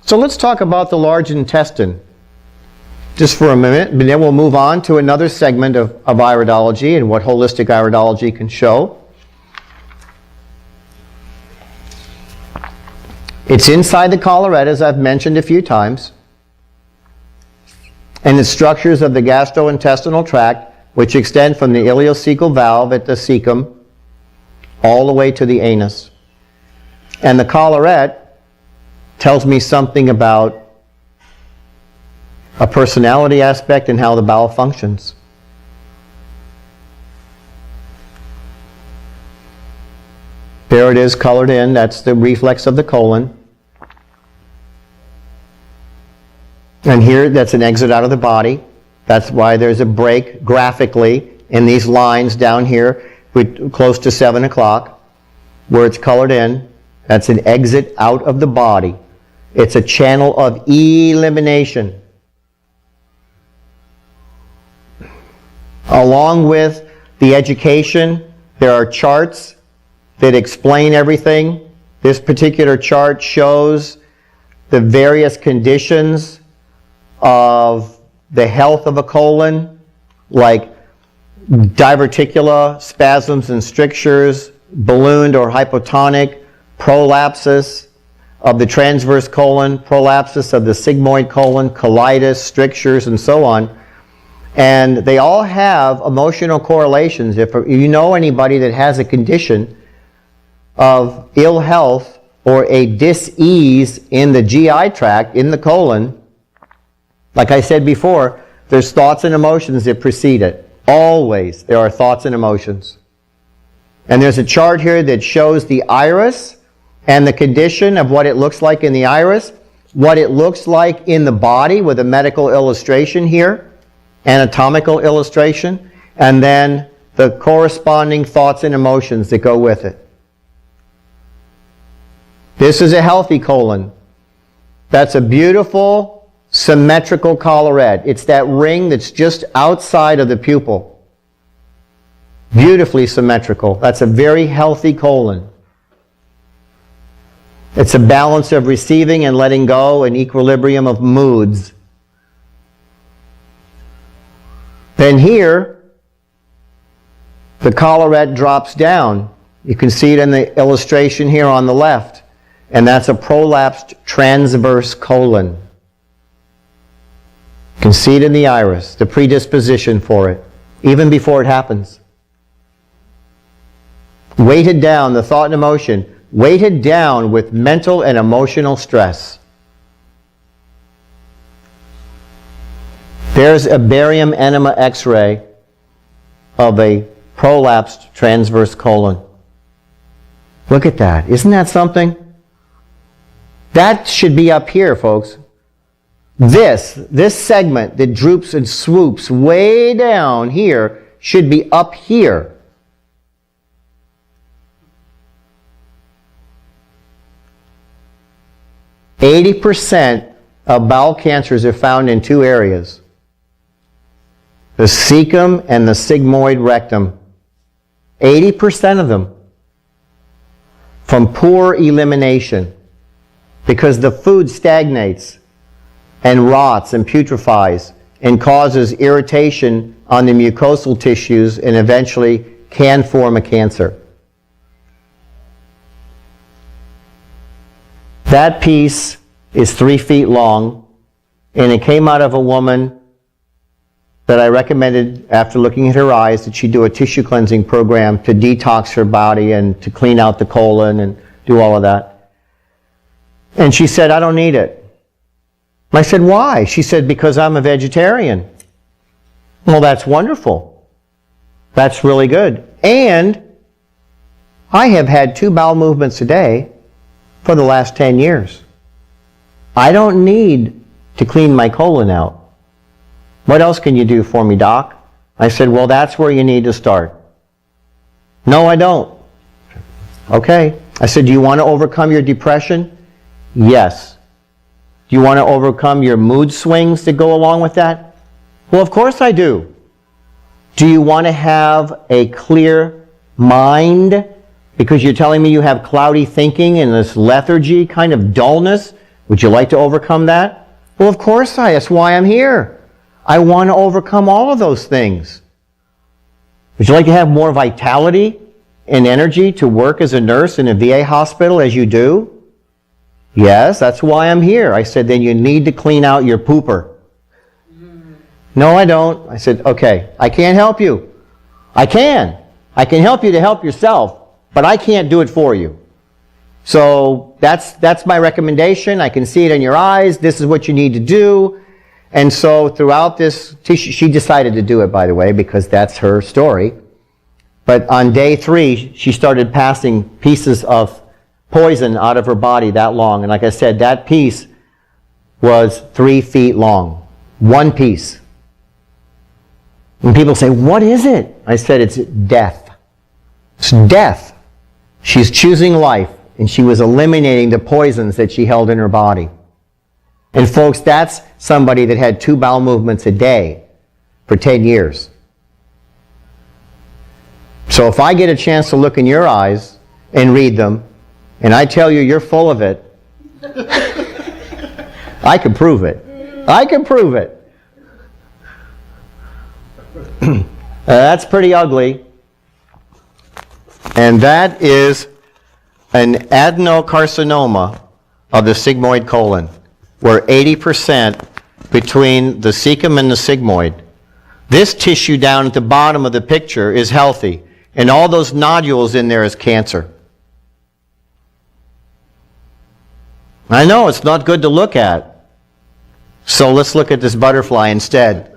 So let's talk about the large intestine just for a minute, and then we'll move on to another segment of iridology and what holistic iridology can show. It's inside the collarette, as I've mentioned a few times, and the structures of the gastrointestinal tract, which extend from the ileocecal valve at the cecum all the way to the anus. And the collarette tells me something about a personality aspect and how the bowel functions. There it is, colored in. That's the reflex of the colon. And here, that's an exit out of the body. That's why there's a break graphically in these lines down here, close to 7 o'clock, where it's colored in. That's an exit out of the body. It's a channel of elimination. Along with the education, there are charts that explain everything. This particular chart shows the various conditions of the health of a colon, like diverticula, spasms and strictures, ballooned or hypotonic, prolapsus of the transverse colon, prolapsus of the sigmoid colon, colitis, strictures, and so on. And they all have emotional correlations. If you know anybody that has a condition of ill health or a dis-ease in the GI tract, in the colon, like I said before, there's thoughts and emotions that precede it. Always there are thoughts and emotions. And there's a chart here that shows the iris and the condition of what it looks like in the iris, what it looks like in the body with a medical illustration here, anatomical illustration, and then the corresponding thoughts and emotions that go with it. This is a healthy colon. That's a beautiful, symmetrical collarette. It's that ring that's just outside of the pupil. Beautifully symmetrical. That's a very healthy colon. It's a balance of receiving and letting go, an equilibrium of moods. Then here, the collarette drops down. You can see it in the illustration here on the left. And that's a prolapsed transverse colon. You can see it in the iris, the predisposition for it, even before it happens. Weighted down, the thought and emotion, weighted down with mental and emotional stress. There's a barium enema X-ray of a prolapsed transverse colon. Look at that. Isn't that something? That should be up here, folks. This segment that droops and swoops way down here should be up here. %80 of bowel cancers are found in two areas: the cecum and the sigmoid rectum. 80% of them from poor elimination, because the food stagnates and rots and putrefies and causes irritation on the mucosal tissues and eventually can form a cancer. That piece is 3 feet long, and it came out of a woman that I recommended, after looking at her eyes, that she do a tissue cleansing program to detox her body and to clean out the colon and do all of that. And she said, I don't need it. I said, why? She said, because I'm a vegetarian. Well, that's wonderful. That's really good. And I have had 2 bowel movements a day for the last 10 years. I don't need to clean my colon out. What else can you do for me, Doc? I said, well, that's where you need to start. No, I don't. Okay. I said, do you want to overcome your depression? Yes. Do you want to overcome your mood swings that go along with that? Well, of course I do. Do you want to have a clear mind? Because you're telling me you have cloudy thinking and this lethargy, kind of dullness. Would you like to overcome that? Well, of course that's why I'm here. I want to overcome all of those things. Would you like to have more vitality and energy to work as a nurse in a VA hospital as you do? Yes, that's why I'm here. I said, then you need to clean out your pooper. No, I don't. I said, okay, I can't help you. I can help you to help yourself, but I can't do it for you. So that's my recommendation. I can see it in your eyes. This is what you need to do. And so throughout this, she decided to do it, by the way, because that's her story. But on day 3, she started passing pieces of poison out of her body that long. And like I said, that piece was 3 feet long. One piece. And people say, what is it? I said, it's death. It's death. She's choosing life, and she was eliminating the poisons that she held in her body. And folks, that's somebody that had 2 bowel movements a day for 10 years. So if I get a chance to look in your eyes and read them, and I tell you you're full of it, I can prove it. I can prove it. That's pretty ugly. And that is an adenocarcinoma of the sigmoid colon, where 80% between the cecum and the sigmoid. This tissue down at the bottom of the picture is healthy, and all those nodules in there is cancer. I know it's not good to look at. So let's look at this butterfly instead.